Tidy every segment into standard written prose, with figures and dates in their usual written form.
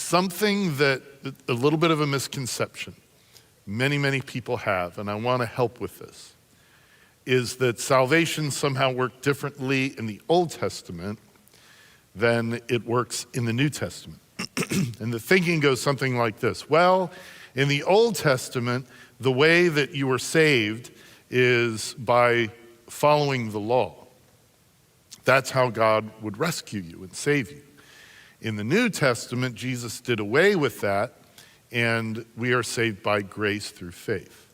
something that a little bit of a misconception many people have, and I want to help with this, is that salvation somehow worked differently in the Old Testament than it works in the New Testament. And the thinking goes something like this. Well, in the Old Testament, the way that you were saved is by following the law. That's how God would rescue you and save you. In the New Testament, Jesus did away with that, and we are saved by grace through faith.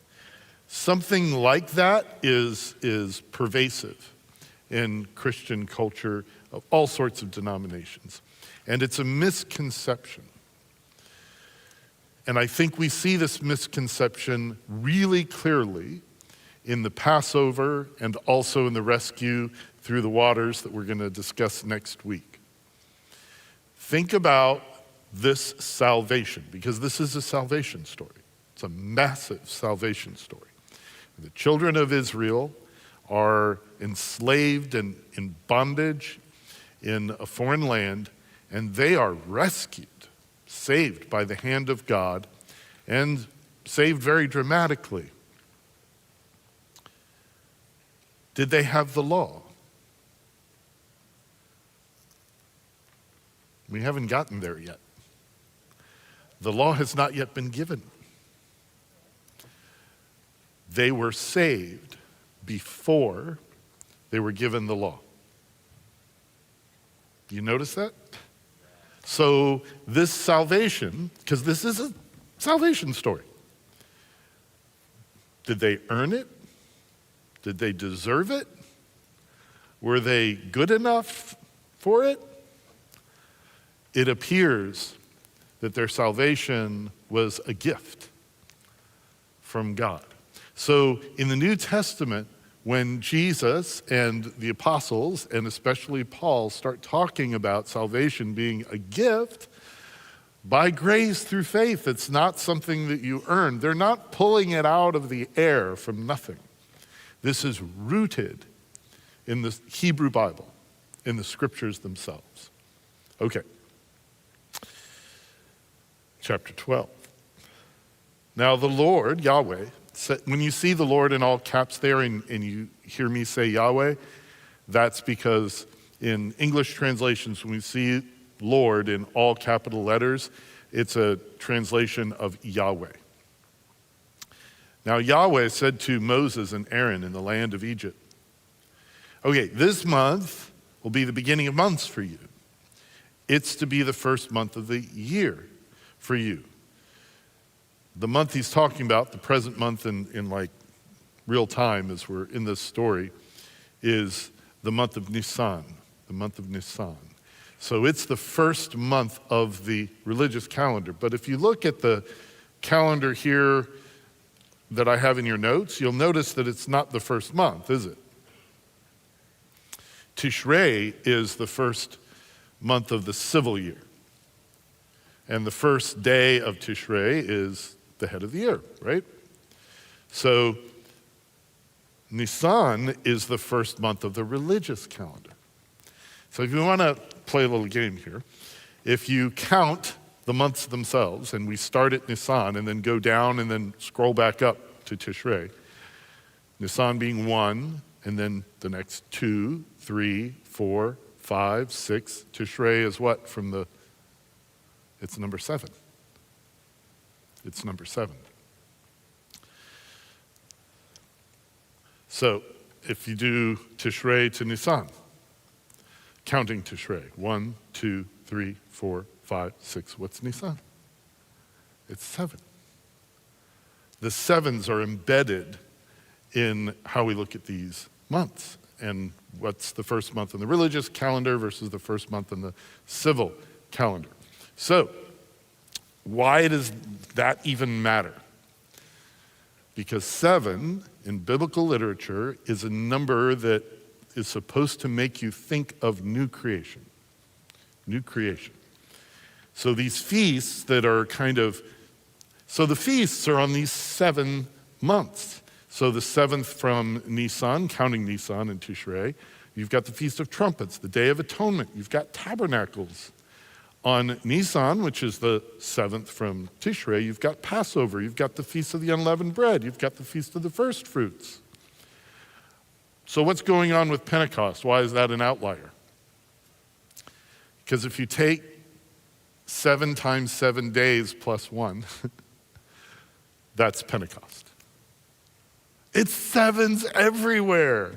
Something like that is pervasive in Christian culture of all sorts of denominations. And it's a misconception. And I think we see this misconception really clearly in the Passover and also in the rescue through the waters that we're going to discuss next week. Think about this salvation, because this is a salvation story. It's a massive salvation story. The children of Israel are enslaved and in bondage in a foreign land, and they are rescued, saved by the hand of God, and saved very dramatically. Did they have the law? We haven't gotten there yet. The law has not yet been given. They were saved before they were given the law. You notice that? So this salvation, because this is a salvation story. Did they earn it? Did they deserve it? Were they good enough for it? It appears that their salvation was a gift from God. So in the New Testament, when Jesus and the apostles, and especially Paul, start talking about salvation being a gift by grace through faith, it's not something that you earn. They're not pulling it out of the air from nothing. This is rooted in the Hebrew Bible, in the scriptures themselves. Okay. Chapter 12. Now the Lord, Yahweh, when you see the Lord in all caps there and you hear me say Yahweh, that's because in English translations, when we see Lord in all capital letters, it's a translation of Yahweh. Now Yahweh said to Moses and Aaron in the land of Egypt, okay, this month will be the beginning of months for you. It's to be the first month of the year for you. The month he's talking about, the present month in like real time as we're in this story, is the month of Nisan, the month of Nisan. So it's the first month of the religious calendar. But if you look at the calendar here that I have in your notes, you'll notice that it's not the first month, is it? Tishrei is the first month of the civil year. And the first day of Tishrei is the head of the year, right? So Nisan is the first month of the religious calendar. So if you want to play a little game here, if you count the months themselves, and we start at Nisan and then go down and then scroll back up to Tishrei, Nisan being 1, and then the next 2, 3, 4, 5, 6. Tishrei is what from the... It's number 7. It's number 7. So if you do Tishrei to Nisan, counting Tishrei, 1, 2, 3, 4, 5, 6. What's Nisan? It's 7. The 7s are embedded in how we look at these months and what's the first month in the religious calendar versus the first month in the civil calendar. So, why does that even matter? Because 7 in biblical literature is a number that is supposed to make you think of new creation. New creation. So these feasts that are so the feasts are on these 7 months. So the 7th from Nisan, counting Nisan and Tishrei, you've got the Feast of Trumpets, the Day of Atonement, you've got Tabernacles On Nisan, which is the 7th from Tishrei, you've got Passover, you've got the Feast of the Unleavened Bread, you've got the Feast of the First Fruits. So what's going on with Pentecost? Why is that an outlier? Because if you take 7 times 7 days plus 1, that's Pentecost. It's 7s everywhere.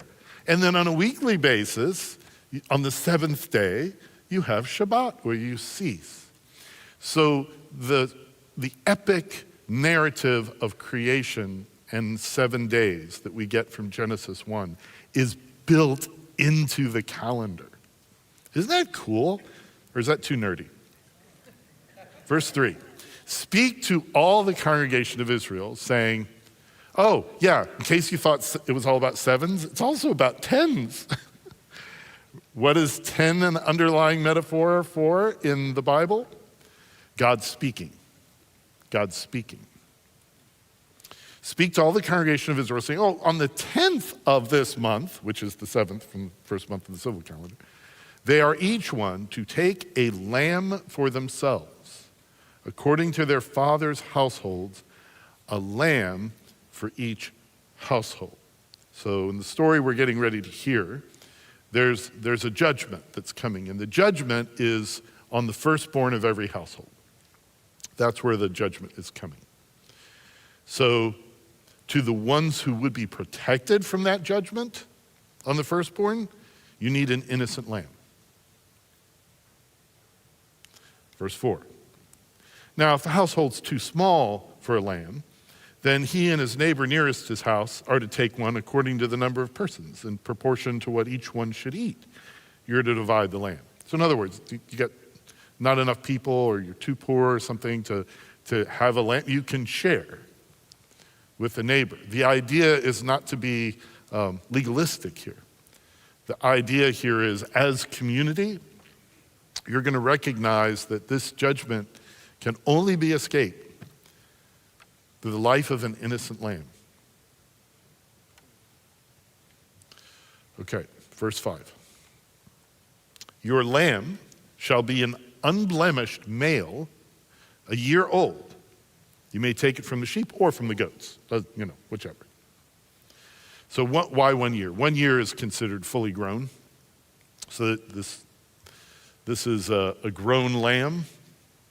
And then on a weekly basis, on the 7th day, you have Shabbat, where you cease. So the epic narrative of creation and 7 days that we get from Genesis 1 is built into the calendar. Isn't that cool? Or is that too nerdy? Verse 3, speak to all the congregation of Israel, saying, oh, yeah, in case you thought it was all about 7s, it's also about 10s. What is 10 an underlying metaphor for in the Bible? God speaking. God speaking. Speak to all the congregation of Israel, saying, oh, on the 10th of this month, which is the 7th from the first month of the civil calendar, they are each one to take a lamb for themselves, according to their father's households, a lamb for each household. So in the story we're getting ready to hear, there's a judgment that's coming, and the judgment is on the firstborn of every household. That's where the judgment is coming. So to the ones who would be protected from that judgment on the firstborn, you need an innocent lamb. Verse 4. Now, if the household's too small for a lamb, then he and his neighbor nearest his house are to take one according to the number of persons, in proportion to what each one should eat. You're to divide the lamb. So in other words, you got not enough people, or you're too poor or something to have a lamb, you can share with the neighbor. The idea is not to be legalistic here. The idea here is, as community, you're going to recognize that this judgment can only be escaped through the life of an innocent lamb. Okay, verse 5. Your lamb shall be an unblemished male, a year old. You may take it from the sheep or from the goats, whichever. So why 1 year? 1 year is considered fully grown. So this is a grown lamb,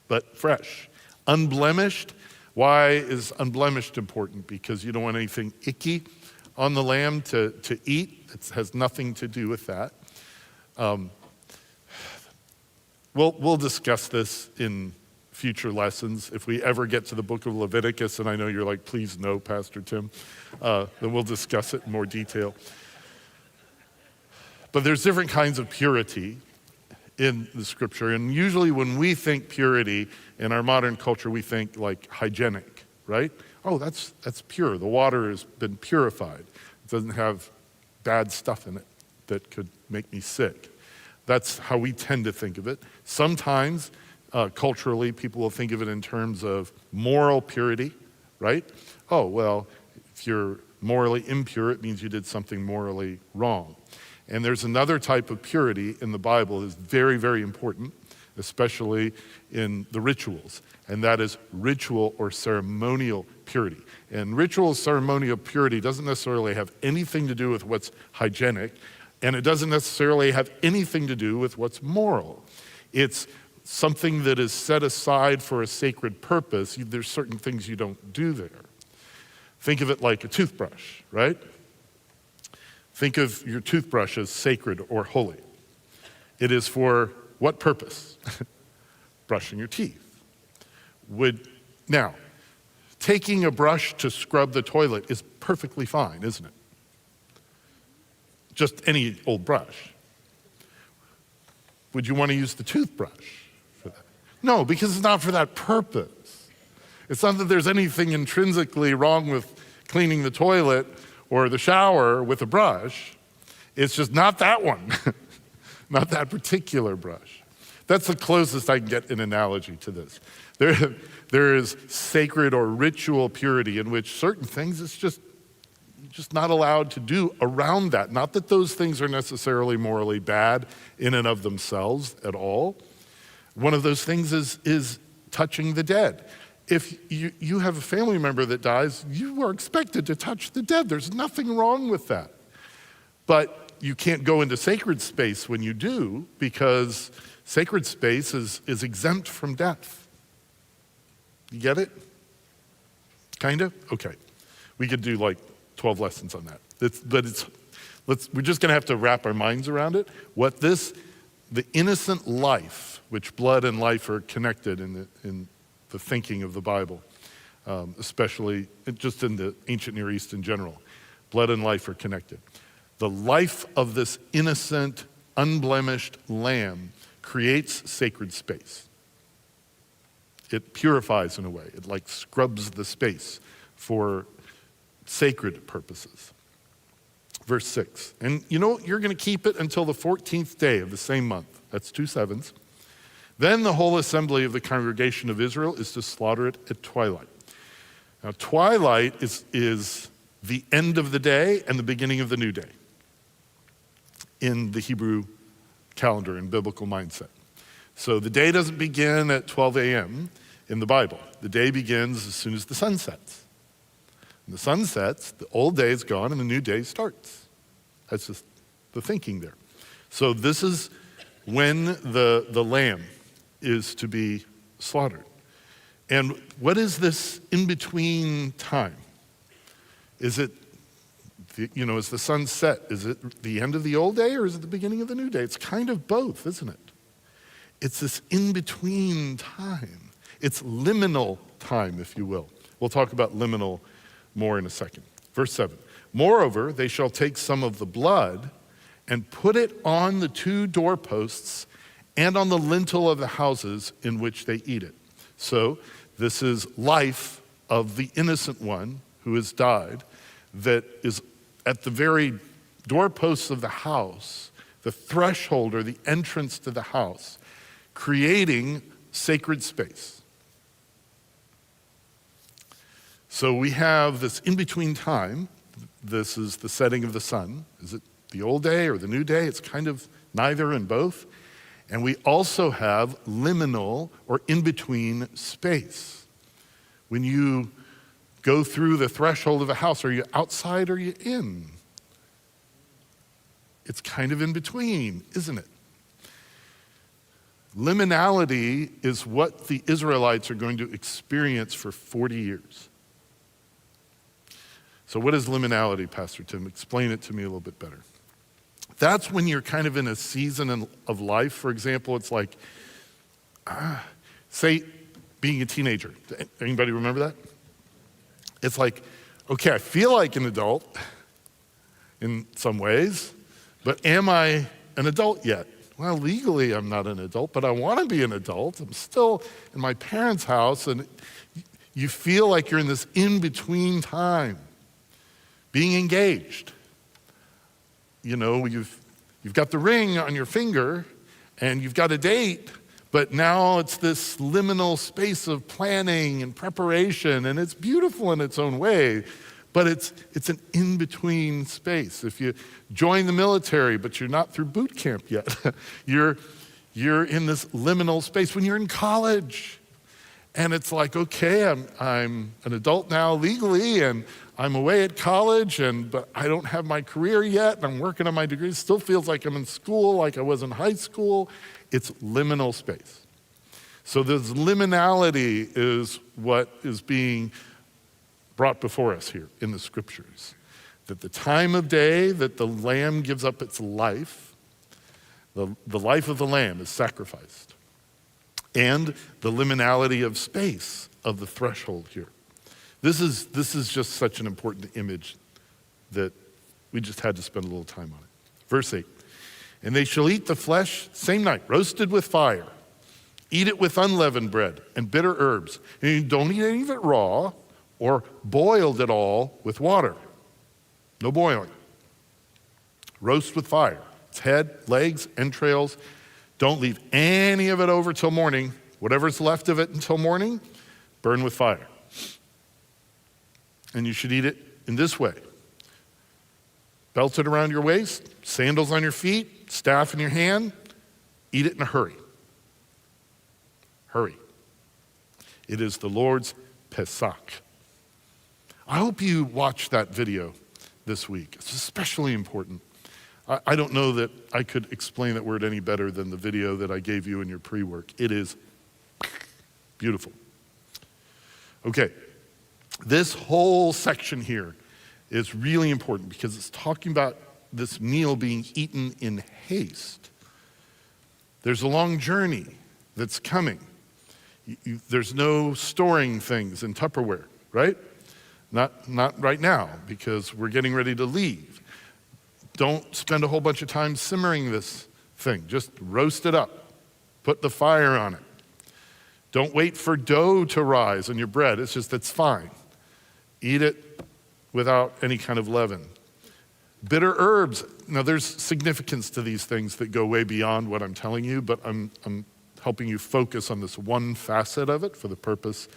but fresh. Unblemished. Why is unblemished important? Because you don't want anything icky on the lamb to eat. It has nothing to do with that. We'll discuss this in future lessons. If we ever get to the book of Leviticus, and I know you're like, please no, Pastor Tim, then we'll discuss it in more detail. But there's different kinds of purity in the scripture, and usually when we think purity in our modern culture, we think like hygienic, right? Oh, that's pure. The water has been purified. It doesn't have bad stuff in it that could make me sick. That's how we tend to think of it. Sometimes, culturally, people will think of it in terms of moral purity, right? Oh, well, if you're morally impure, it means you did something morally wrong. And there's another type of purity in the Bible that is very, very important, especially in the rituals, and that is ritual or ceremonial purity. And ritual ceremonial purity doesn't necessarily have anything to do with what's hygienic, and it doesn't necessarily have anything to do with what's moral. It's something that is set aside for a sacred purpose. There's certain things you don't do there. Think of it like a toothbrush, right? Think of your toothbrush as sacred or holy. It is for what purpose? Brushing your teeth. Now, taking a brush to scrub the toilet is perfectly fine, isn't it? Just any old brush. Would you want to use the toothbrush for that? No, because it's not for that purpose. It's not that there's anything intrinsically wrong with cleaning the toilet or the shower with a brush. It's just not that one, not that particular brush. That's the closest I can get an analogy to this. There is sacred or ritual purity in which certain things it's just not allowed to do around that. Not that those things are necessarily morally bad in and of themselves at all, One of those things is touching the dead. If you have a family member that dies, you are expected to touch the dead. There's nothing wrong with that. But you can't go into sacred space when you do, because sacred space is exempt from death. You get it? Kind of? Okay. We could do like 12 lessons on that. We're just going to have to wrap our minds around it. The innocent life, which blood and life are connected in the thinking of the Bible, especially just in the ancient Near East in general. Blood and life are connected. The life of this innocent, unblemished lamb creates sacred space. It purifies in a way. It like scrubs the space for sacred purposes. Verse 6, and you're going to keep it until the 14th day of the same month. That's 2 sevens. Then the whole assembly of the congregation of Israel is to slaughter it at twilight. Now, twilight is the end of the day and the beginning of the new day in the Hebrew calendar and biblical mindset. So the day doesn't begin at 12 a.m. in the Bible. The day begins as soon as the sun sets. When the sun sets, the old day is gone and the new day starts. That's just the thinking there. So this is when the lamb is to be slaughtered. And what is this in-between time? Is it, as the sun set, is it the end of the old day or is it the beginning of the new day? It's kind of both, isn't it? It's this in-between time. It's liminal time, if you will. We'll talk about liminal more in a second. Verse 7, moreover, they shall take some of the blood and put it on the 2 doorposts and on the lintel of the houses in which they eat it. So this is life of the innocent one who has died, that is at the very doorposts of the house, the threshold or the entrance to the house, creating sacred space. So we have this in-between time. This is the setting of the sun. Is it the old day or the new day? It's kind of neither and both. And we also have liminal or in-between space. When you go through the threshold of a house, are you outside or are you in? It's kind of in between, isn't it? Liminality is what the Israelites are going to experience for 40 years. So what is liminality, Pastor Tim? Explain it to me a little bit better. That's when you're kind of in a season of life. For example, it's like, say, being a teenager. Anybody remember that? It's like, okay, I feel like an adult in some ways, but am I an adult yet? Well, legally I'm not an adult, but I want to be an adult. I'm still in my parents' house, and you feel like you're in this in-between time, being engaged. You've got the ring on your finger, and you've got a date, but now it's this liminal space of planning and preparation, and it's beautiful in its own way, but it's an in-between space. If you join the military, but you're not through boot camp yet, you're in this liminal space. When you're in college, and it's like, okay, I'm an adult now legally, and I'm away at college, but I don't have my career yet, and I'm working on my degree. It still feels like I'm in school, like I was in high school. It's liminal space. So this liminality is what is being brought before us here in the scriptures. That the time of day that the lamb gives up its life, the life of the lamb is sacrificed. And the liminality of space of the threshold here. This is just such an important image that we just had to spend a little time on it. Verse 8, and they shall eat the flesh same night, roasted with fire. Eat it with unleavened bread and bitter herbs. And you don't eat any of it raw or boiled at all with water. No boiling. Roast with fire. Its head, legs, entrails. Don't leave any of it over till morning. Whatever's left of it until morning, burn with fire. And you should eat it in this way. Belted around your waist, sandals on your feet, staff in your hand. Eat it in a hurry. hurry. It is the Lord's Pesach. I hope you watched that video this week. It's especially important. I don't know that I could explain that word any better than the video that I gave you in your pre-work. It is beautiful. Okay, this whole section here is really important because it's talking about this meal being eaten in haste. There's a long journey that's coming. There's no storing things in Tupperware, right? Not right now, because we're getting ready to leave. Don't spend a whole bunch of time simmering this thing. Just roast it up. Put the fire on it. Don't wait for dough to rise on your bread. It's fine. Eat it without any kind of leaven. Bitter herbs. Now, there's significance to these things that go way beyond what I'm telling you, but I'm helping you focus on this one facet of it for the purpose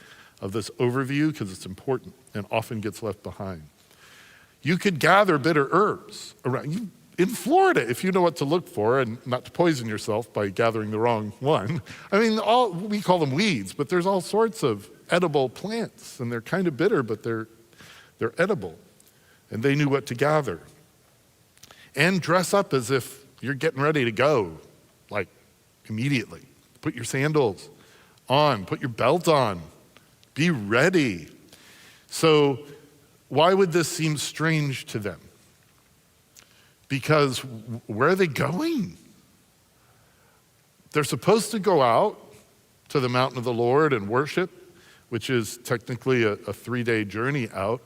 of this overview, because it's important and often gets left behind. You could gather bitter herbs around you in Florida if you know what to look for and not to poison yourself by gathering the wrong one. I mean, we call them weeds, but there's all sorts of edible plants, and they're kind of bitter, but they're edible. And they knew what to gather. And dress up as if you're getting ready to go, like immediately. Put your sandals on, put your belt on, be ready. So why would this seem strange to them? Because where are they going? They're supposed to go out to the mountain of the Lord and worship, which is technically a 3-day journey out.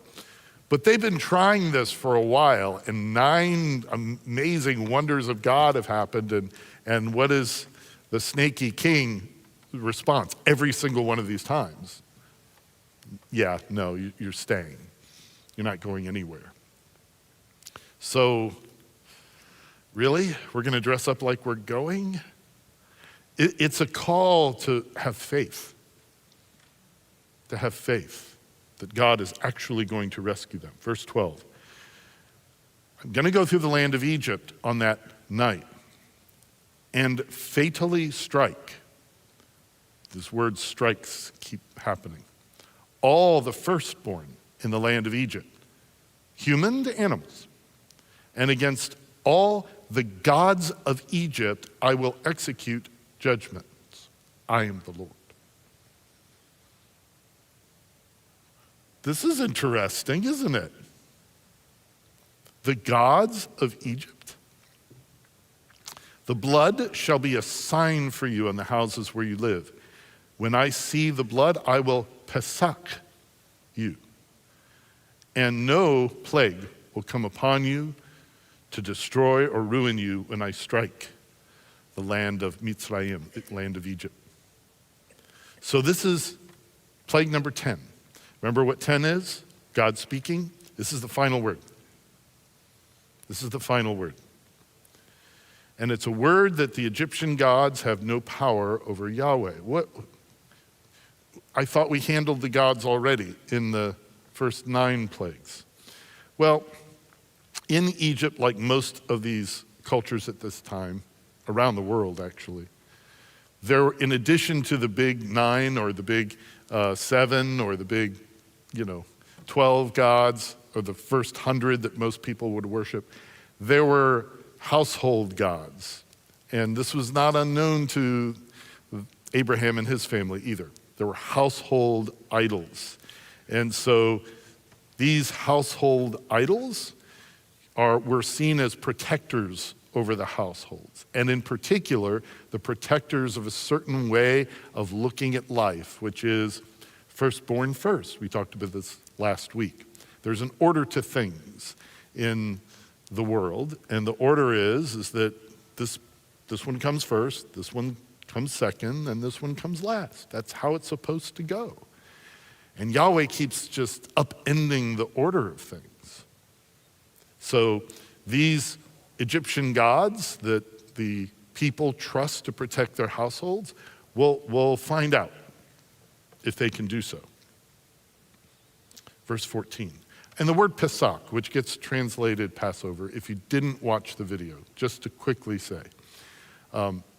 But they've been trying this for a while, and 9 amazing wonders of God have happened. And what is the snaky king response every single one of these times? Yeah, no, you're staying. You're not going anywhere. So, really? We're going to dress up like we're going? It's a call to have faith. To have faith that God is actually going to rescue them. Verse 12. I'm going to go through the land of Egypt on that night and fatally strike. This word strikes keep happening. All the firstborn in the land of Egypt, human to animals, and against all the gods of Egypt I will execute judgments. I am the Lord. This is interesting, isn't it? The gods of Egypt. The blood shall be a sign for you in the houses where you live. When I see the blood, I will Pesach you. And no plague will come upon you to destroy or ruin you when I strike the land of Mitzrayim, the land of Egypt. So this is plague number 10. Remember what 10 is? God speaking. This is the final word. This is the final word. And it's a word that the Egyptian gods have no power over Yahweh. I thought we handled the gods already in the first 9 plagues. Well, in Egypt, like most of these cultures at this time, around the world actually, there, in addition to the big 9 or the big 7 or the big 12 gods or the first 100 that most people would worship, there were household gods. And this was not unknown to Abraham and his family either. There were household idols. And so these household idols were seen as protectors over the households. And in particular, the protectors of a certain way of looking at life, which is firstborn first. We talked about this last week. There's an order to things in the world, and the order is that this one comes first, this one comes second, and this one comes last. That's how it's supposed to go. And Yahweh keeps just upending the order of things. So these Egyptian gods that the people trust to protect their households, we'll find out if they can do so. Verse 14. And the word Pesach, which gets translated Passover, if you didn't watch the video, just to quickly say,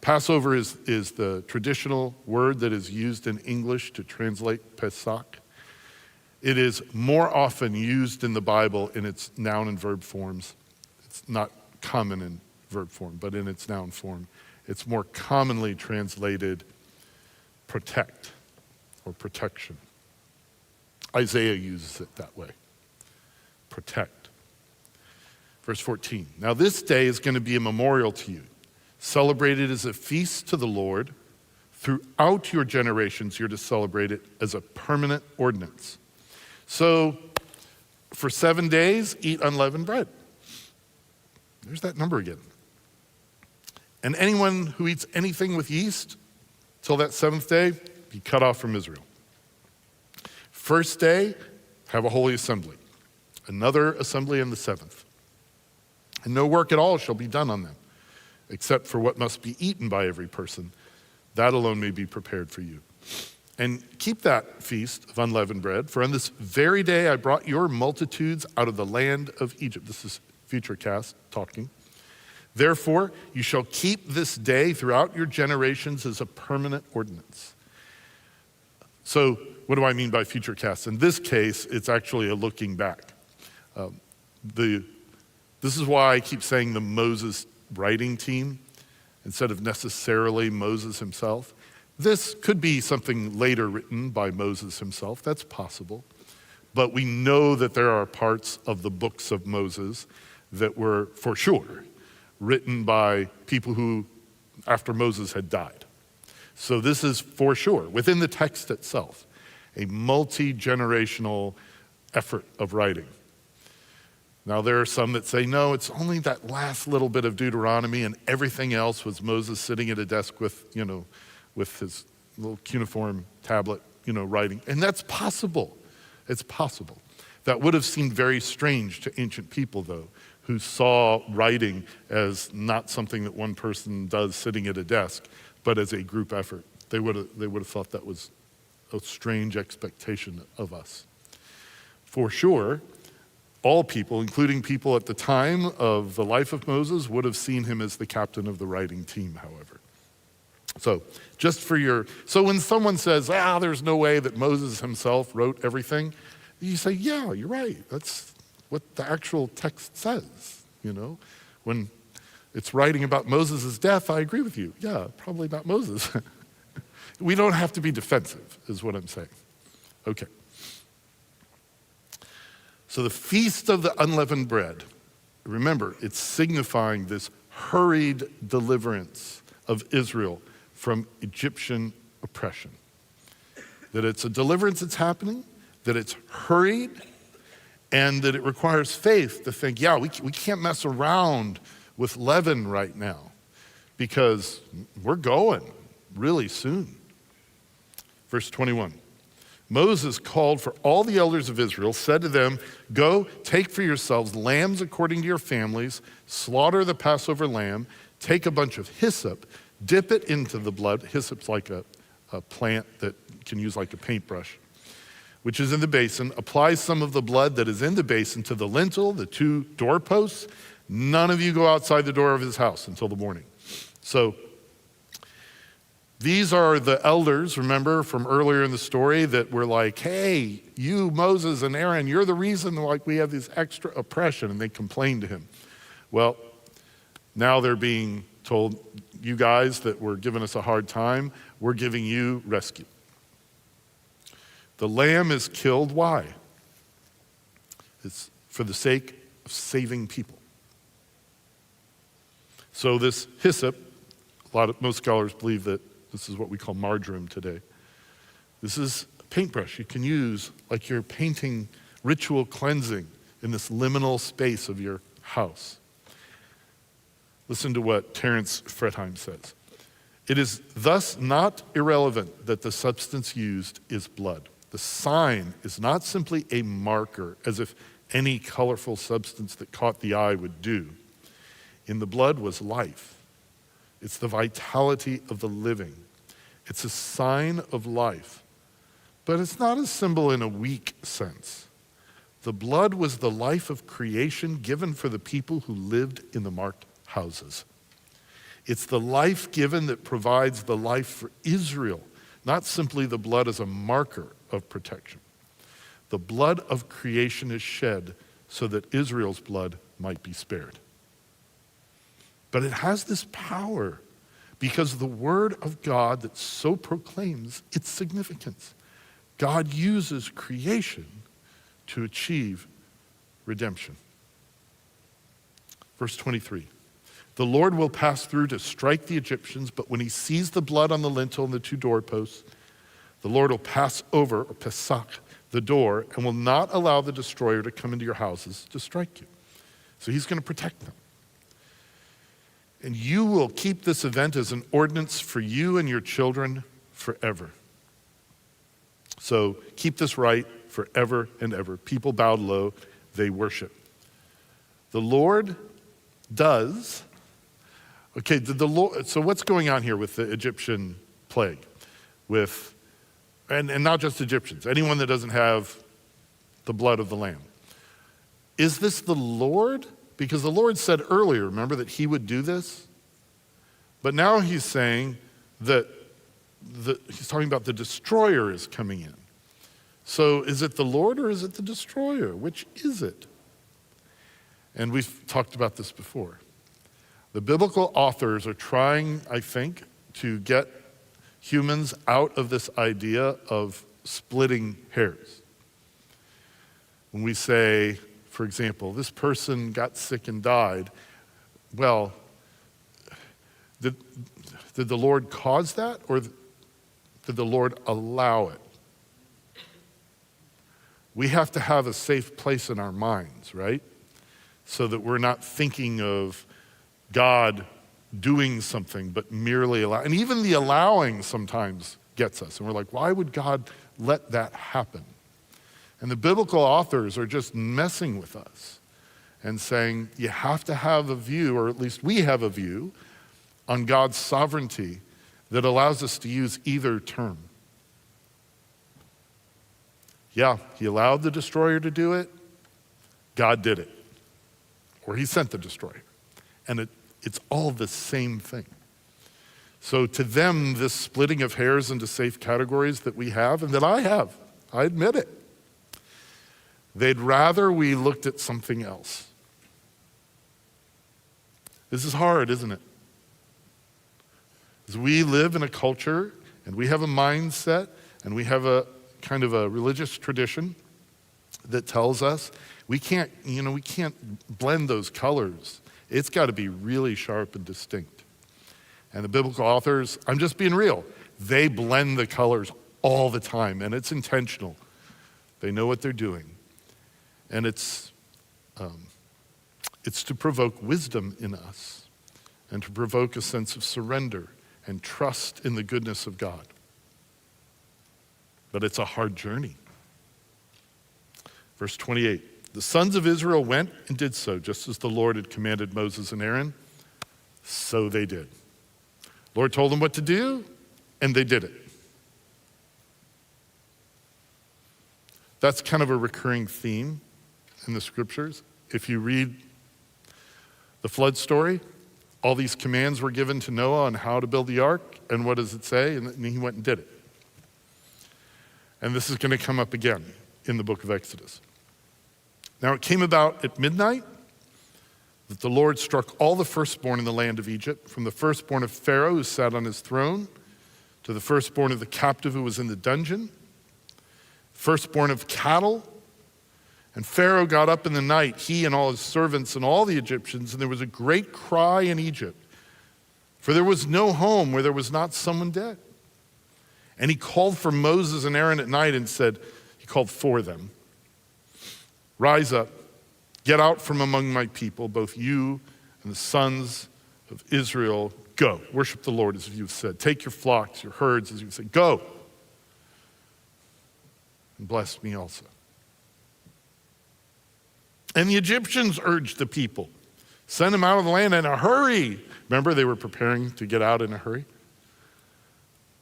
Passover is the traditional word that is used in English to translate Pesach. It is more often used in the Bible in its noun and verb forms. It's not common in verb form, but in its noun form. It's more commonly translated protect or protection. Isaiah uses it that way, protect. Verse 14, now this day is going to be a memorial to you, celebrated as a feast to the Lord. Throughout your generations, you're to celebrate it as a permanent ordinance. So for 7 days, eat unleavened bread. There's that number again. And anyone who eats anything with yeast till that 7th day, be cut off from Israel. First day, have a holy assembly. Another assembly on the 7th. And no work at all shall be done on them, except for what must be eaten by every person. That alone may be prepared for you. And keep that feast of unleavened bread, for on this very day I brought your multitudes out of the land of Egypt. This is Futurecast talking. Therefore, you shall keep this day throughout your generations as a permanent ordinance. So, what do I mean by Futurecast? In this case, it's actually a looking back. This is why I keep saying the Moses writing team instead of necessarily Moses himself. This could be something later written by Moses himself. That's possible. But we know that there are parts of the books of Moses that were, for sure, written by people who, after Moses had died. So this is for sure, within the text itself, a multi-generational effort of writing. Now there are some that say, no, it's only that last little bit of Deuteronomy and everything else was Moses sitting at a desk with his little cuneiform tablet, writing. And that's possible. It's possible. That would have seemed very strange to ancient people, though, who saw writing as not something that one person does sitting at a desk, but as a group effort. They would have thought that was a strange expectation of us. For sure, all people, including people at the time of the life of Moses, would have seen him as the captain of the writing team, however. So when someone says, there's no way that Moses himself wrote everything, you say, yeah, you're right. That's what the actual text says, When it's writing about Moses' death, I agree with you. Yeah, probably not Moses. We don't have to be defensive, is what I'm saying. Okay. So the Feast of the Unleavened Bread, remember, it's signifying this hurried deliverance of Israel from Egyptian oppression. That it's a deliverance that's happening, that it's hurried, and that it requires faith to think, we can't mess around with leaven right now because we're going really soon. Verse 21, Moses called for all the elders of Israel, said to them, go, take for yourselves lambs according to your families, slaughter the Passover lamb, take a bunch of hyssop, dip it into the blood. Hyssop's like a plant that can use like a paintbrush, which is in the basin. Apply some of the blood that is in the basin to the lintel, the 2 doorposts. None of you go outside the door of his house until the morning. So these are the elders, remember, from earlier in the story that were like, hey, you, Moses and Aaron, you're the reason we have this extra oppression, and they complained to him. Well, now they're being told, you guys that were giving us a hard time, we're giving you rescue. The lamb is killed, why? It's for the sake of saving people. So this hyssop, most scholars believe that this is what we call marjoram today. This is a paintbrush you can use like you're painting ritual cleansing in this liminal space of your house. Listen to what Terence Fretheim says. It is thus not irrelevant that the substance used is blood. The sign is not simply a marker, as if any colorful substance that caught the eye would do. In the blood was life. It's the vitality of the living. It's a sign of life. But it's not a symbol in a weak sense. The blood was the life of creation given for the people who lived in the marked houses. It's the life given that provides the life for Israel, not simply the blood as a marker of protection. The blood of creation is shed so that Israel's blood might be spared. But it has this power because of the word of God that so proclaims its significance. God uses creation to achieve redemption. Verse 23. The Lord will pass through to strike the Egyptians, but when he sees the blood on the lintel and the two doorposts, the Lord will pass over, or pesach, the door, and will not allow the destroyer to come into your houses to strike you. So he's going to protect them. And you will keep this event as an ordinance for you and your children forever. So keep this right forever and ever. People bowed low, they worship. The Lord does. Okay, the Lord, so what's going on here with the Egyptian plague? And not just Egyptians, anyone that doesn't have the blood of the Lamb. Is this the Lord? Because the Lord said earlier, remember, that he would do this? But now he's saying that he's talking about the destroyer is coming in. So is it the Lord or is it the destroyer? Which is it? And we've talked about this before. The biblical authors are trying, I think, to get humans out of this idea of splitting hairs. When we say, for example, this person got sick and died, well, did the Lord cause that or did the Lord allow it? We have to have a safe place in our minds, right? So that we're not thinking of God doing something, but merely allowing. And even the allowing sometimes gets us. And we're like, why would God let that happen? And the biblical authors are just messing with us and saying, you have to have a view, or at least we have a view, on God's sovereignty that allows us to use either term. Yeah, he allowed the destroyer to do it. God did it. Or he sent the destroyer. And it's all the same thing. So to them, this splitting of hairs into safe categories that we have, and that I have, I admit it, they'd rather we looked at something else. This is hard, isn't it? As we live in a culture, and we have a mindset, and we have a kind of a religious tradition that tells us we can't blend those colors. It's got to be really sharp and distinct. And the biblical authors, I'm just being real, they blend the colors all the time, and it's intentional. They know what they're doing. And it's to provoke wisdom in us and to provoke a sense of surrender and trust in the goodness of God. But it's a hard journey. Verse 28, the sons of Israel went and did so, just as the Lord had commanded Moses and Aaron, so they did. Lord told them what to do, and they did it. That's kind of a recurring theme in the scriptures. If you read the flood story, all these commands were given to Noah on how to build the ark, and what does it say? And he went and did it. And this is going to come up again in the book of Exodus. Now it came about at midnight that the Lord struck all the firstborn in the land of Egypt, from the firstborn of Pharaoh who sat on his throne, to the firstborn of the captive who was in the dungeon, firstborn of cattle. And Pharaoh got up in the night, he and all his servants and all the Egyptians, and there was a great cry in Egypt, for there was no home where there was not someone dead. And he called for Moses and Aaron at night and said, he called for them, rise up, get out from among my people, both you and the sons of Israel. Go, worship the Lord as you've said. Take your flocks, your herds as you've said. Go, and bless me also. And the Egyptians urged the people, send them out of the land in a hurry. Remember, they were preparing to get out in a hurry.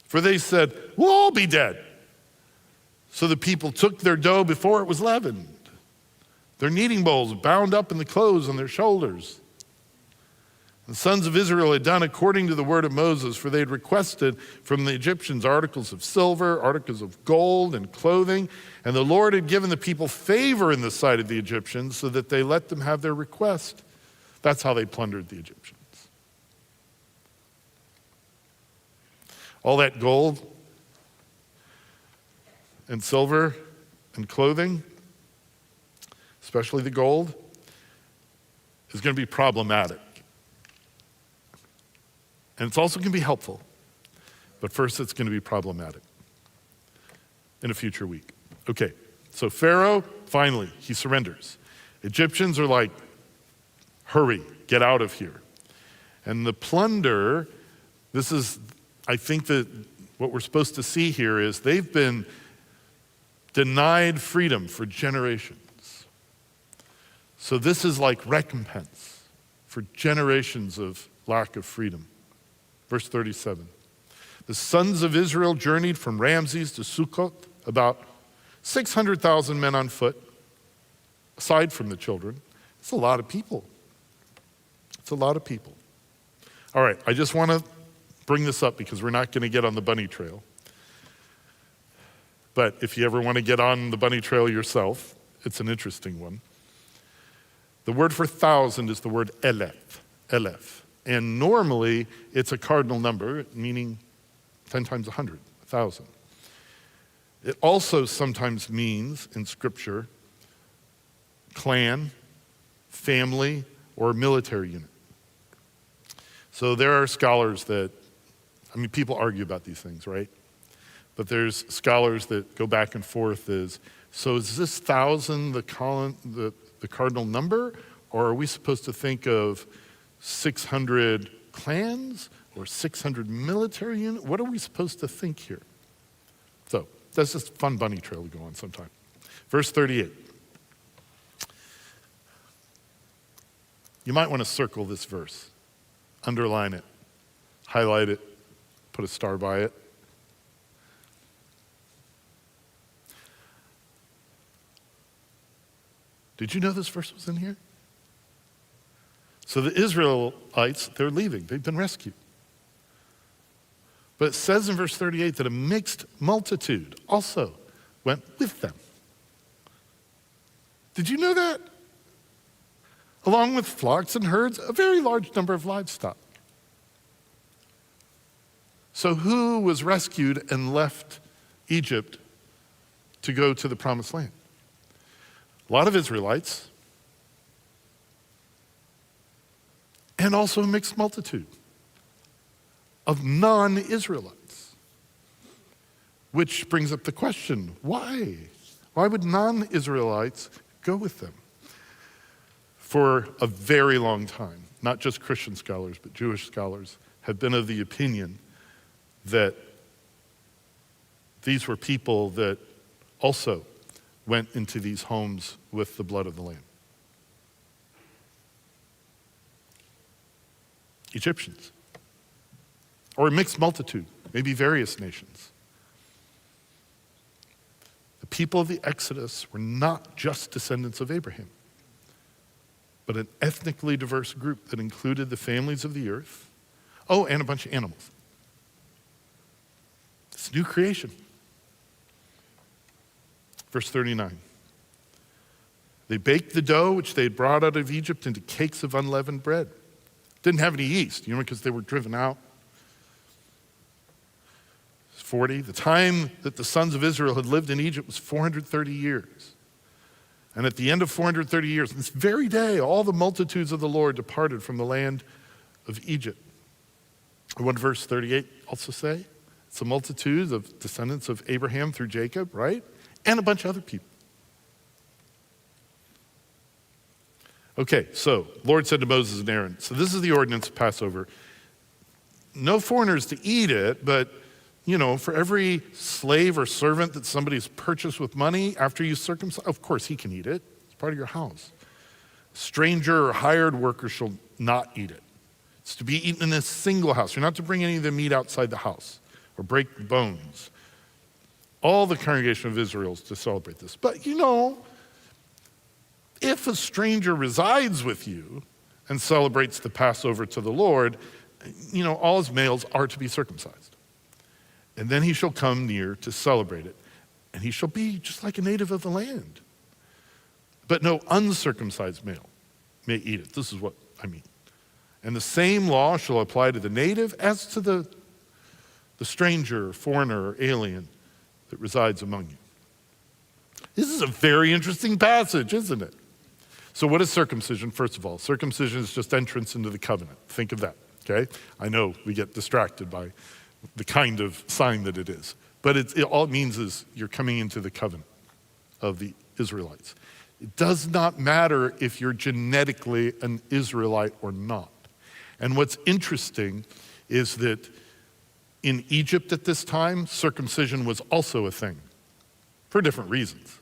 For they said, we'll all be dead. So the people took their dough before it was leavened, their kneading bowls bound up in the clothes on their shoulders. The sons of Israel had done according to the word of Moses, for they had requested from the Egyptians articles of silver, articles of gold, and clothing. And the Lord had given the people favor in the sight of the Egyptians, so that they let them have their request. That's how they plundered the Egyptians. All that gold and silver and clothing, especially the gold, is going to be problematic. And it's also going to be helpful. But first, it's going to be problematic in a future week. Okay, so Pharaoh, finally, he surrenders. Egyptians are like, hurry, get out of here. And the plunder, this is, I think that what we're supposed to see here is they've been denied freedom for generations. So this is like recompense for generations of lack of freedom. Verse 37. The sons of Israel journeyed from Ramses to Sukkot, about 600,000 men on foot, aside from the children. It's a lot of people. It's a lot of people. All right, I just want to bring this up because we're not going to get on the bunny trail. But if you ever want to get on the bunny trail yourself, it's an interesting one. The word for 1,000 is the word elef. And normally it's a cardinal number, meaning 10 times 100, 1,000. It also sometimes means, in Scripture, clan, family, or military unit. So there are scholars that, people argue about these things, right? But there's scholars that go back and forth so is this 1,000 the cardinal number, or are we supposed to think of 600 clans or 600 military units? What are we supposed to think here? So that's just a fun bunny trail to go on sometime. Verse 38. You might want to circle this verse, underline it, highlight it, put a star by it. Did you know this verse was in here? So the Israelites, they're leaving. They've been rescued. But it says in verse 38 that a mixed multitude also went with them. Did you know that? Along with flocks and herds, a very large number of livestock. So who was rescued and left Egypt to go to the promised land? A lot of Israelites, and also a mixed multitude of non-Israelites. Which brings up the question, why? Why would non-Israelites go with them? For a very long time, not just Christian scholars, but Jewish scholars have been of the opinion that these were people that also went into these homes with the blood of the Lamb. Egyptians, or a mixed multitude, maybe various nations. The people of the Exodus were not just descendants of Abraham, but an ethnically diverse group that included the families of the earth, and a bunch of animals. It's a new creation. Verse 39. They baked the dough which they had brought out of Egypt into cakes of unleavened bread. Didn't have any yeast, because they were driven out. 40. The time that the sons of Israel had lived in Egypt was 430 years. And at the end of 430 years, this very day, all the multitudes of the Lord departed from the land of Egypt. And what did verse 38 also say? It's a multitude of descendants of Abraham through Jacob, right? And a bunch of other people. Okay, so Lord said to Moses and Aaron, so this is the ordinance of Passover. No foreigners to eat it, but for every slave or servant that somebody's purchased with money after you circumcise, of course he can eat it. It's part of your house. Stranger or hired worker shall not eat it. It's to be eaten in a single house. You're not to bring any of the meat outside the house or break the bones. All the congregation of Israel is to celebrate this. But if a stranger resides with you, and celebrates the Passover to the Lord, all his males are to be circumcised. And then he shall come near to celebrate it, and he shall be just like a native of the land. But no uncircumcised male may eat it. This is what I mean. And the same law shall apply to the native as to the stranger, foreigner, or alien that resides among you. This is a very interesting passage, isn't it? So what is circumcision? First of all, circumcision is just entrance into the covenant. Think of that, okay? I know we get distracted by the kind of sign that it is. But all it means is you're coming into the covenant of the Israelites. It does not matter if you're genetically an Israelite or not. And what's interesting is that in Egypt at this time, circumcision was also a thing for different reasons.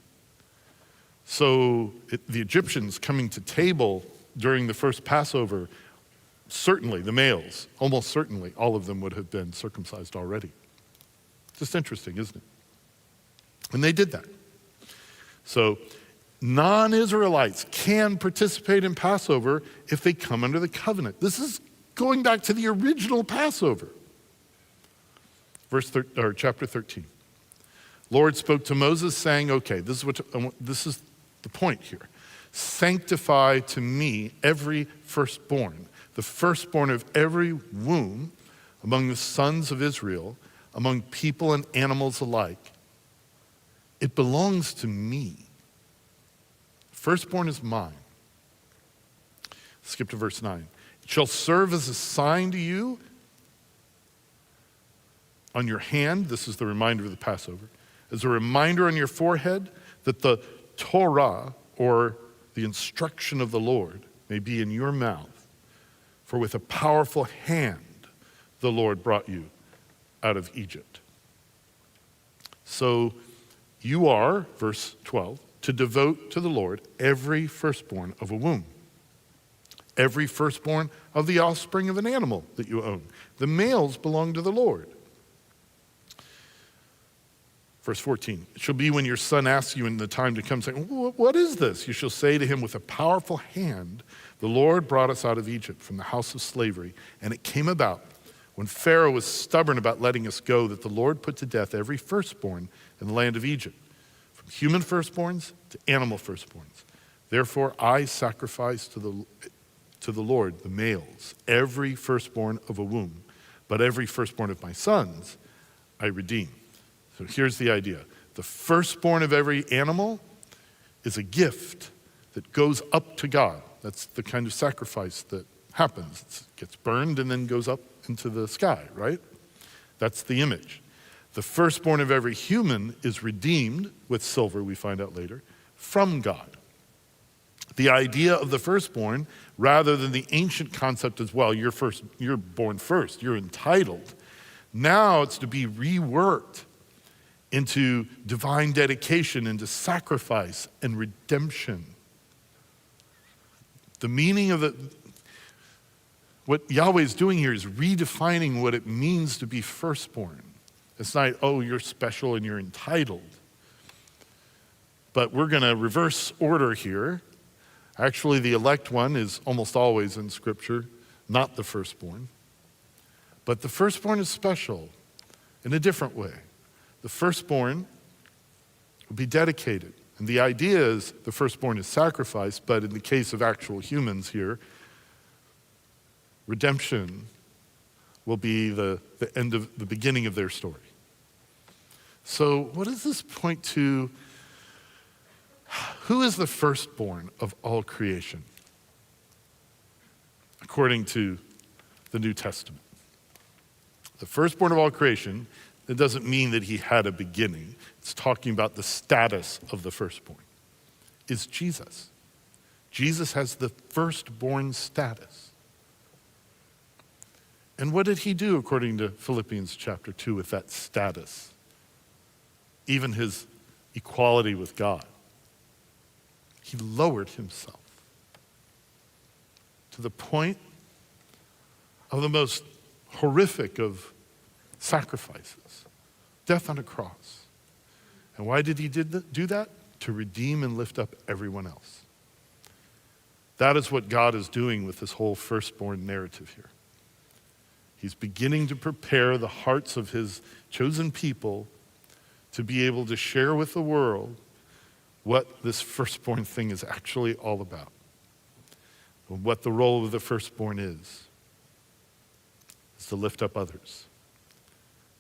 So the Egyptians coming to table during the first Passover, certainly the males, almost certainly all of them would have been circumcised already. Just interesting, isn't it? And they did that. So non-Israelites can participate in Passover if they come under the covenant. This is going back to the original Passover. Chapter 13. Lord spoke to Moses saying, okay, this is the point here. Sanctify to me every firstborn, the firstborn of every womb among the sons of Israel, among people and animals alike. It belongs to me. Firstborn is mine. Skip to verse 9. It shall serve as a sign to you on your hand. This is the reminder of the Passover. As a reminder on your forehead that the Torah, or the instruction of the Lord, may be in your mouth. For with a powerful hand the Lord brought you out of Egypt. So you are, verse 12, to devote to the Lord every firstborn of a womb, every firstborn of the offspring of an animal that you own. The males belong to the Lord. Verse 14, it shall be when your son asks you in the time to come, saying, what is this? You shall say to him, with a powerful hand, the Lord brought us out of Egypt from the house of slavery. And it came about when Pharaoh was stubborn about letting us go that the Lord put to death every firstborn in the land of Egypt, from human firstborns to animal firstborns. Therefore I sacrifice to the Lord the males, every firstborn of a womb, but every firstborn of my sons I redeem. So here's the idea. The firstborn of every animal is a gift that goes up to God. That's the kind of sacrifice that happens. It gets burned and then goes up into the sky, right? That's the image. The firstborn of every human is redeemed with silver, we find out later, from God. The idea of the firstborn, rather than the ancient concept as well, you're born first, you're entitled. Now it's to be reworked into divine dedication, into sacrifice and redemption. The meaning of what Yahweh is doing here is redefining what it means to be firstborn. It's not, oh, you're special and you're entitled. But we're going to reverse order here. Actually, the elect one is almost always in Scripture, not the firstborn. But the firstborn is special in a different way. The firstborn will be dedicated. And the idea is the firstborn is sacrificed, but in the case of actual humans here, redemption will be the end of the beginning of their story. So what does this point to? Who is the firstborn of all creation, according to the New Testament? The firstborn of all creation, it doesn't mean that he had a beginning. It's talking about the status of the firstborn. Is Jesus. Jesus has the firstborn status. And what did he do according to Philippians chapter 2 with that status? Even his equality with God. He lowered himself to the point of the most horrific of sacrifices, death on a cross. And why did he do that? To redeem and lift up everyone else. That is what God is doing with this whole firstborn narrative here. He's beginning to prepare the hearts of his chosen people to be able to share with the world what this firstborn thing is actually all about, what the role of the firstborn is to lift up others,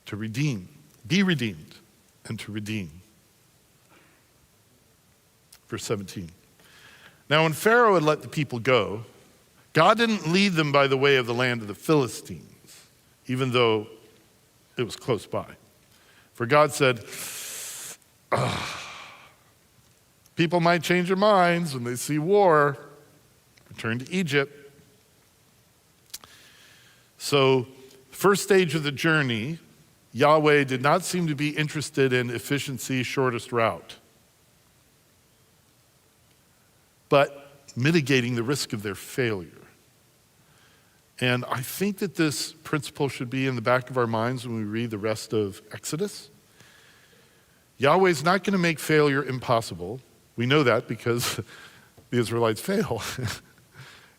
to redeem, be redeemed, and to redeem. Verse 17. Now when Pharaoh had let the people go, God didn't lead them by the way of the land of the Philistines, even though it was close by. For God said, people might change their minds when they see war, return to Egypt. So, first stage of the journey, Yahweh did not seem to be interested in efficiency, shortest route, but mitigating the risk of their failure. And I think that this principle should be in the back of our minds when we read the rest of Exodus. Yahweh's not going to make failure impossible. We know that because the Israelites fail.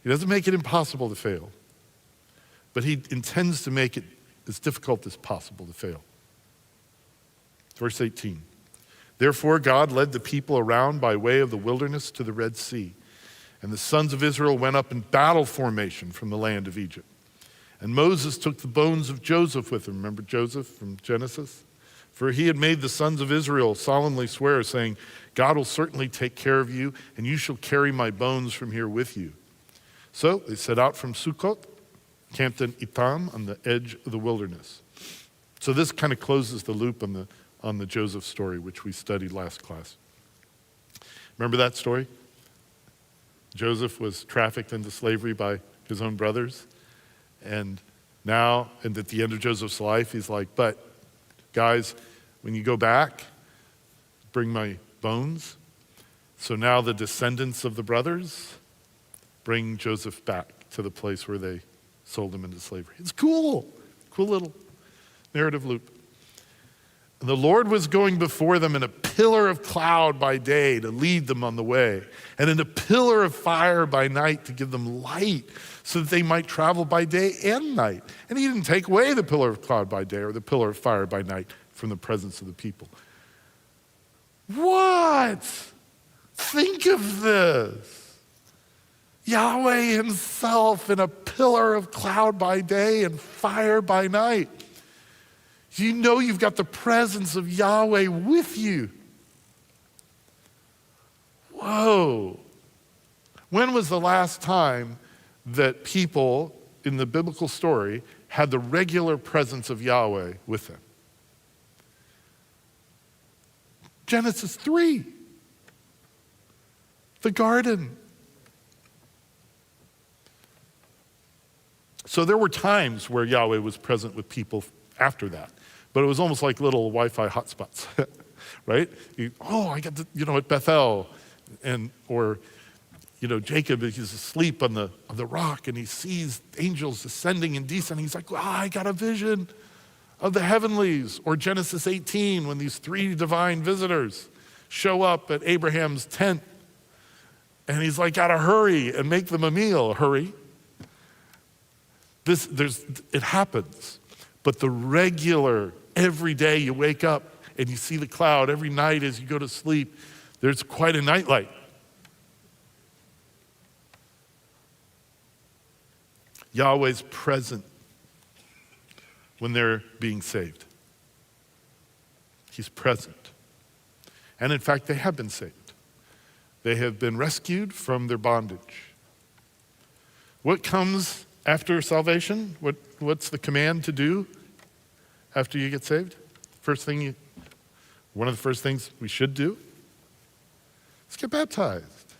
He doesn't make it impossible to fail, but he intends to make it as difficult as possible to fail. Verse 18. Therefore God led the people around by way of the wilderness to the Red Sea. And the sons of Israel went up in battle formation from the land of Egypt. And Moses took the bones of Joseph with him. Remember Joseph from Genesis? For he had made the sons of Israel solemnly swear, saying, God will certainly take care of you, and you shall carry my bones from here with you. So they set out from Sukkot, camped in Etam on the edge of the wilderness. So this kind of closes the loop on the Joseph story, which we studied last class. Remember that story? Joseph was trafficked into slavery by his own brothers. And now, and at the end of Joseph's life, he's like, but guys, when you go back, bring my bones. So now the descendants of the brothers bring Joseph back to the place where they sold him into slavery. It's cool. Cool little narrative loop. And the Lord was going before them in a pillar of cloud by day to lead them on the way, and in a pillar of fire by night to give them light so that they might travel by day and night. And he didn't take away the pillar of cloud by day or the pillar of fire by night from the presence of the people. What? Think of this. Yahweh himself in a pillar of cloud by day and fire by night. You know you've got the presence of Yahweh with you. Whoa. When was the last time that people in the biblical story had the regular presence of Yahweh with them? Genesis 3. The garden. So there were times where Yahweh was present with people after that. But it was almost like little Wi-Fi hotspots, right? I got at Bethel, or Jacob, he's asleep on the rock and he sees angels ascending and descending. He's like, I got a vision of the heavenlies. Or Genesis 18, when these three divine visitors show up at Abraham's tent and he's like, gotta hurry and make them a meal. Hurry. It happens. But the regular, every day you wake up and you see the cloud, every night as you go to sleep, there's quite a nightlight. Yahweh's present when they're being saved. He's present. And in fact, they have been saved. They have been rescued from their bondage. What comes after salvation? What's the command to do after you get saved? One of the first things we should do is get baptized.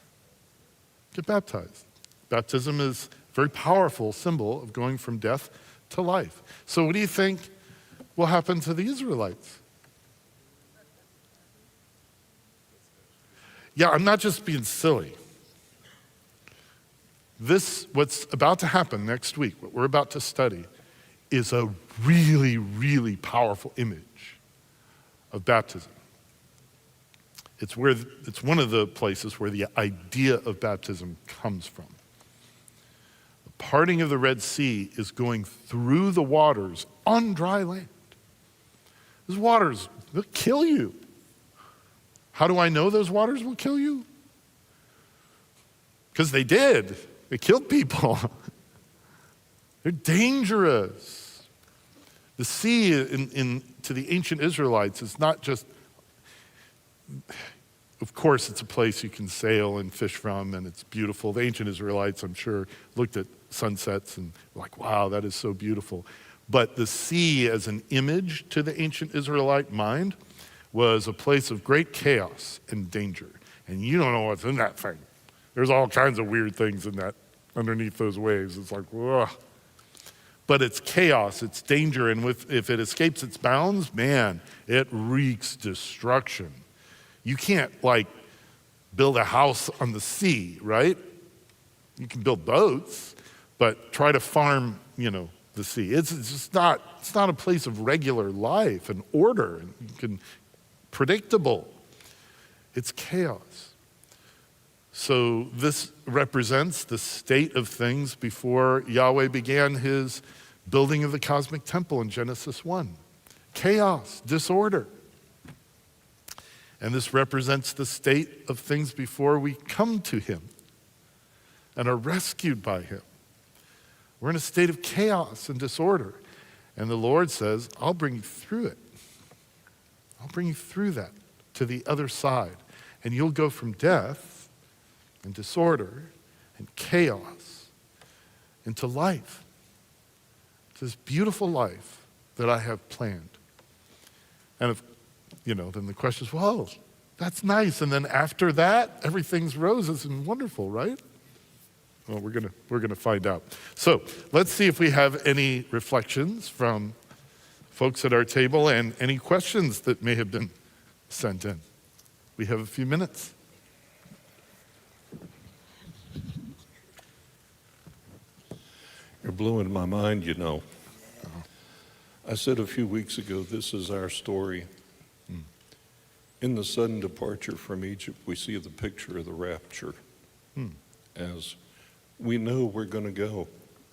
Get baptized. Baptism is a very powerful symbol of going from death to life. So what do you think will happen to the Israelites? Yeah, I'm not just being silly. What's about to happen next week, what we're about to study, is a really, really powerful image of baptism. It's one of the places where the idea of baptism comes from. The parting of the Red Sea is going through the waters on dry land. Those waters will kill you. How do I know those waters will kill you? Because they did. They killed people. They're dangerous. The sea to the ancient Israelites is not just, of course, it's a place you can sail and fish from, and it's beautiful. The ancient Israelites, I'm sure, looked at sunsets and like, wow, that is so beautiful. But the sea as an image to the ancient Israelite mind was a place of great chaos and danger. And you don't know what's in that thing. There's all kinds of weird things in that, underneath those waves. It's like, ugh. But it's chaos, it's danger, and if it escapes its bounds, man, it wreaks destruction. You can't build a house on the sea, right? You can build boats, but try to farm, the sea. It's just not a place of regular life and order and predictable. It's chaos. So this represents the state of things before Yahweh began his building of the cosmic temple in Genesis 1. Chaos, disorder. And this represents the state of things before we come to him and are rescued by him. We're in a state of chaos and disorder. And the Lord says, I'll bring you through it. I'll bring you through that to the other side. And you'll go from death and disorder and chaos into life. To this beautiful life that I have planned. And then the question is, well, that's nice. And then after that, everything's roses and wonderful, right? Well, we're gonna find out. So let's see if we have any reflections from folks at our table and any questions that may have been sent in. We have a few minutes. You're blowing my mind, I said a few weeks ago, this is our story. In the sudden departure from Egypt, we see the picture of the rapture. As we know we're going to go.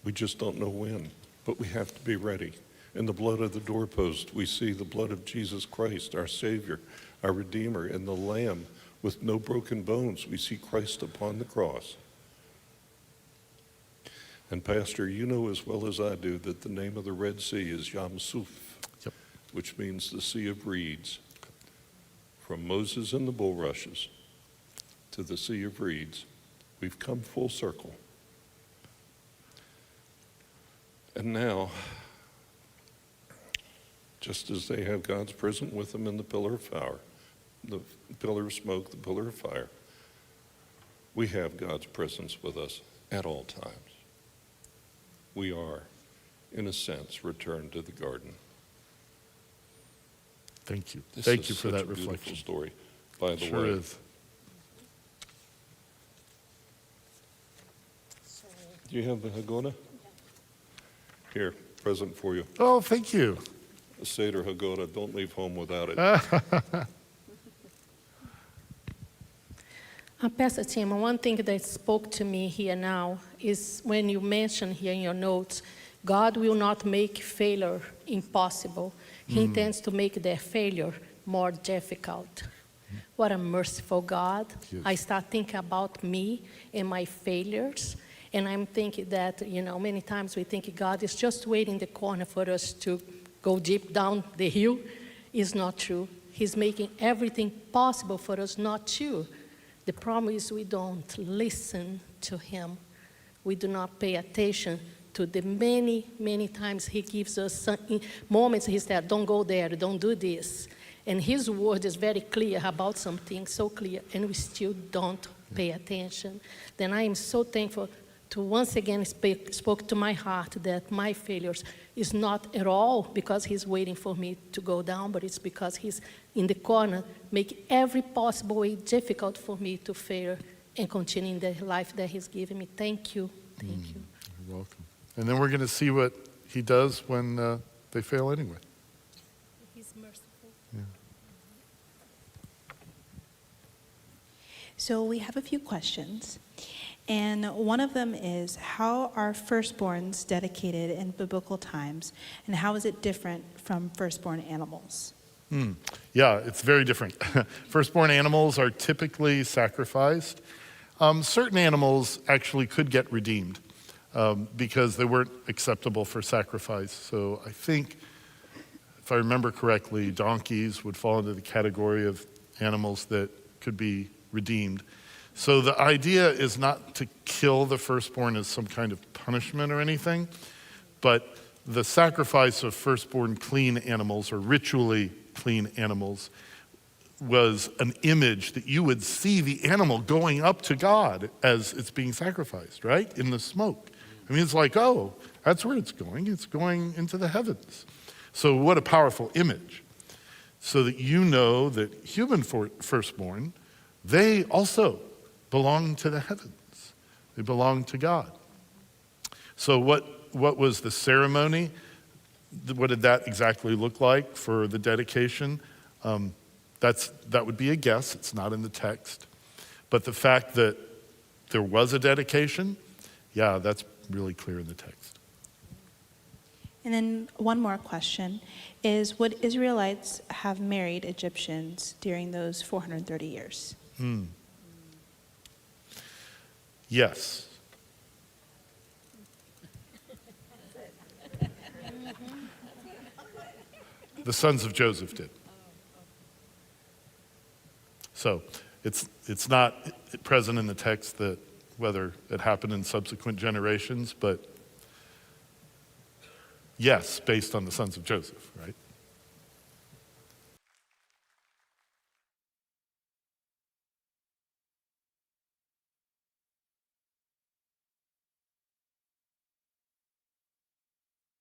We just don't know when, but we have to be ready. In the blood of the doorpost, we see the blood of Jesus Christ, our Savior, our Redeemer, and the Lamb with no broken bones. We see Christ upon the cross. And Pastor, you know as well as I do that the name of the Red Sea is Yam Suf, which means the Sea of Reeds. From Moses and the bulrushes to the Sea of Reeds, we've come full circle. And now, just as they have God's presence with them in the pillar of fire, the pillar of smoke, the pillar of fire, we have God's presence with us at all times. We are, in a sense, returned to the garden. Thank you. This Thank you is for such that a beautiful reflection. Story, by the Sure way. is. Do you have the Haggadah? Here, present for you. Oh, thank you. A Seder Haggadah. Don't leave home without it. Pastor Tim, one thing that spoke to me here now is when you mention here in your notes, God will not make failure impossible. He intends to make their failure more difficult. What a merciful God. Yes. I start thinking about me and my failures, and I'm thinking that, many times we think God is just waiting in the corner for us to go deep down the hill. It's not true. He's making everything possible for us not to. The problem is we don't listen to him. We do not pay attention to the many, many times he gives us moments he said, don't go there, don't do this. And his word is very clear about something, so clear, and we still don't pay attention. Then I am so thankful to once again spoke to my heart that my failures is not at all because he's waiting for me to go down, but it's because he's in the corner, make every possible way difficult for me to fail and continue in the life that he's given me. Thank you. Thank you. You're welcome. And then we're going to see what he does when they fail anyway. He's merciful. Yeah. So we have a few questions. And one of them is, how are firstborns dedicated in biblical times, and how is it different from firstborn animals? Yeah, it's very different. Firstborn animals are typically sacrificed. Certain animals actually could get redeemed because they weren't acceptable for sacrifice. So I think, if I remember correctly, donkeys would fall into the category of animals that could be redeemed. So the idea is not to kill the firstborn as some kind of punishment or anything, but the sacrifice of firstborn clean animals or ritually clean animals was an image that you would see the animal going up to God as it's being sacrificed, right? In the smoke. I mean, it's like, oh, that's where it's going. It's going into the heavens. So what a powerful image. So that you know that human firstborn, they also belong to the heavens. They belong to God. So what was the ceremony? What did that exactly look like for the dedication? That would be a guess. It's not in the text. But the fact that there was a dedication, yeah, that's really clear in the text. And then one more question is, would Israelites have married Egyptians during those 430 years? Yes. The sons of Joseph did. So it's not present in the text that whether it happened in subsequent generations, but yes, based on the sons of Joseph, right?